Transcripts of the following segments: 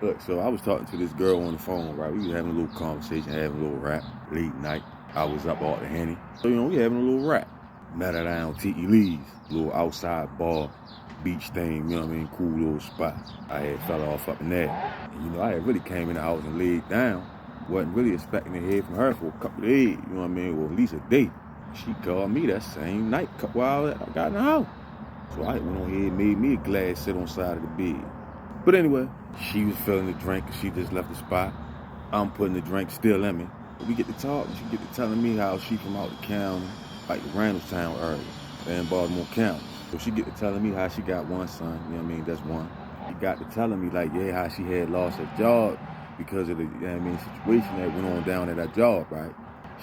Look, so I was talking to this girl on the phone, right? We was having a little conversation, having a little rap, late night. I was up all the Henny. So, we having a little rap. Met her down T.E. Lee's, little outside bar, beach thing, cool little spot. I had fell off up in there. And, I had really came in the house and laid down. Wasn't really expecting to hear from her for a couple of days, or at least a day. She called me that same night, a couple hours I got in the house. So I went on here and made me a glass sit on the side of the bed. But anyway, she was filling the drink and she just left the spot. I'm putting the drink still in me. We get to talking, she get to telling me how she from out the county, like the Randallstown area, in Baltimore County. So she get to telling me how she got one son, that's one. She got to telling me how she had lost her job because of the, situation that went on down at her job, right?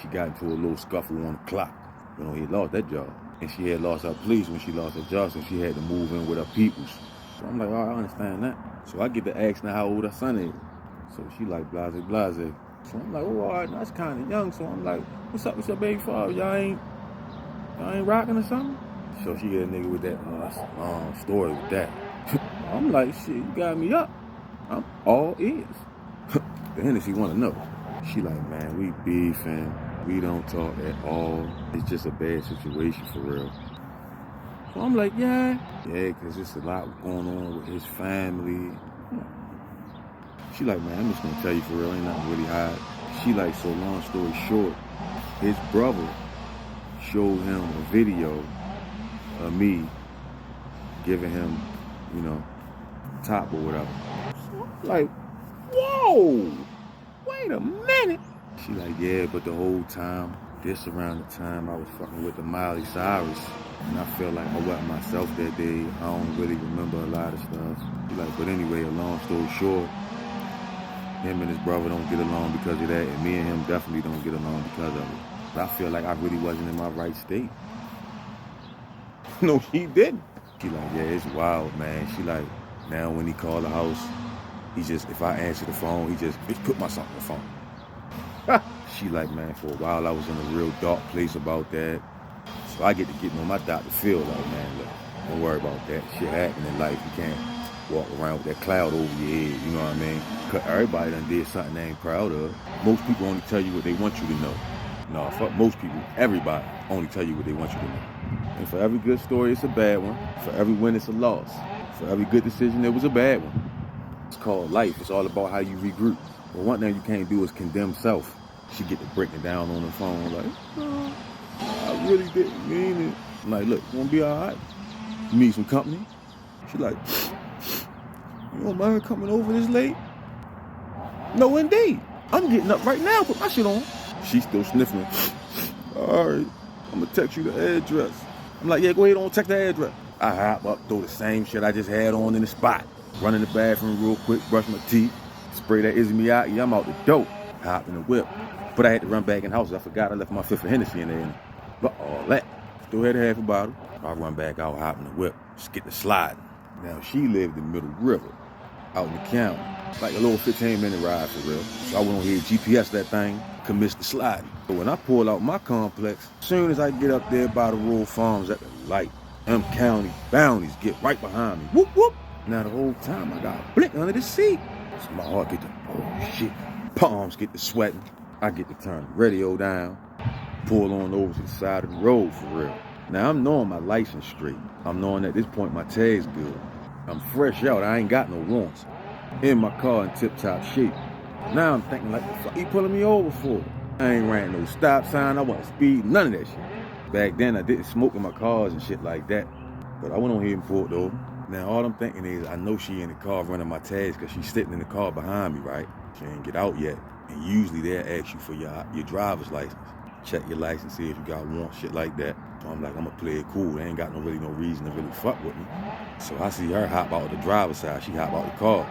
She got into a little scuffle on the clock. He lost that job. And she had lost her police when she lost her job, so she had to move in with her peoples. So I'm like, oh, I understand that. So I get to asking her how old her son is. So she like, blase, blase. So I'm like, oh, all right, that's kind of young. So I'm like, what's up with your baby father? Y'all ain't rocking or something? So she hit a nigga with that story with that. I'm like, shit, you got me up. I'm all ears. The Hennessy want to know. She like, man, we beefing. We don't talk at all. It's just a bad situation for real. So I'm like, yeah, because there's a lot going on with his family. She like, man, I'm just going to tell you for real, ain't nothing really hard. She like, so long story short, his brother showed him a video of me giving him, top or whatever. So I'm like, whoa, wait a minute. She like, yeah, but the whole time, this around the time I was fucking with the Miley Cyrus, and I felt like I wasn't myself that day. I don't really remember a lot of stuff. She like, but anyway, a long story short, him and his brother don't get along because of that, and me and him definitely don't get along because of it. But I feel like I really wasn't in my right state. No, he didn't. She like, yeah, it's wild, man. She like, now when he called the house, if I answer the phone, he just put my son on the phone. She like, man, for a while I was in a real dark place about that. So I get to on my doctor feel like, man, look, don't worry about that. Shit happen in life. You can't walk around with that cloud over your head, you know what I mean? Cause everybody done did something they ain't proud of. Most people only tell you what they want you to know. No, fuck most people. Everybody only tell you what they want you to know. And for every good story, it's a bad one. For every win, it's a loss. For every good decision, there was a bad one. It's called life. It's all about how you regroup. But one thing you can't do is condemn self. She get to breaking down on the phone like, oh, I really didn't mean it. I'm like, look, you wanna be all right? You need some company? She like, you don't mind coming over this late? No, indeed. I'm getting up right now, put my shit on. She's still sniffling. All right, I'm gonna text you the address. I'm like, yeah, go ahead on, text the address. I hop up, throw the same shit I just had on in the spot. Run in the bathroom real quick, brush my teeth, spray that Izzy Miyake, I'm out the door. Hop in the whip. But I had to run back in the house. I forgot I left my fifth of Hennessy in there. But all that. Still had a half a bottle. I run back out, hop in the whip, just get the sliding. Now she lived in Middle River, out in the county. Like a little 15-minute ride for real. So I went on here, GPS that thing, commenced the sliding. But when I pull out my complex, as soon as I get up there by the rural farms at the light, them county bounties get right behind me. Whoop, whoop. Now the whole time I got a blink under the seat. So my heart get to, oh shit. Palms get to sweating. I get to turn the radio down, pull on over to the side of the road for real. Now I'm knowing my license straight. I'm knowing at this point my tag's good. I'm fresh out, I ain't got no warrants. In my car in tip-top shape. Now I'm thinking like, the fuck you pulling me over for? I ain't ran no stop sign, I wasn't speeding, none of that shit. Back then I didn't smoke in my cars and shit like that. But I went on here and pulled over. Now all I'm thinking is I know she in the car running my tags because she's sitting in the car behind me, right? She ain't get out yet. And usually they'll ask you for your driver's license. Check your license, see if you got warrants, shit like that. So I'm like, I'm gonna play it cool. They ain't got no reason to really fuck with me. So I see her hop out the driver's side. She hop out the car,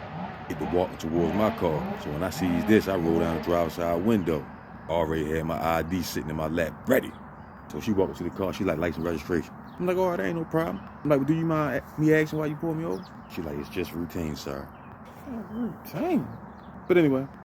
get to walking towards my car. So when I sees this, I roll down the driver's side window. Already had my ID sitting in my lap, ready. So she walked up to the car. She like license registration. I'm like, all right, ain't no problem. I'm like, well, do you mind me asking why you pulled me over? She like, it's just routine, sir. Routine? But anyway.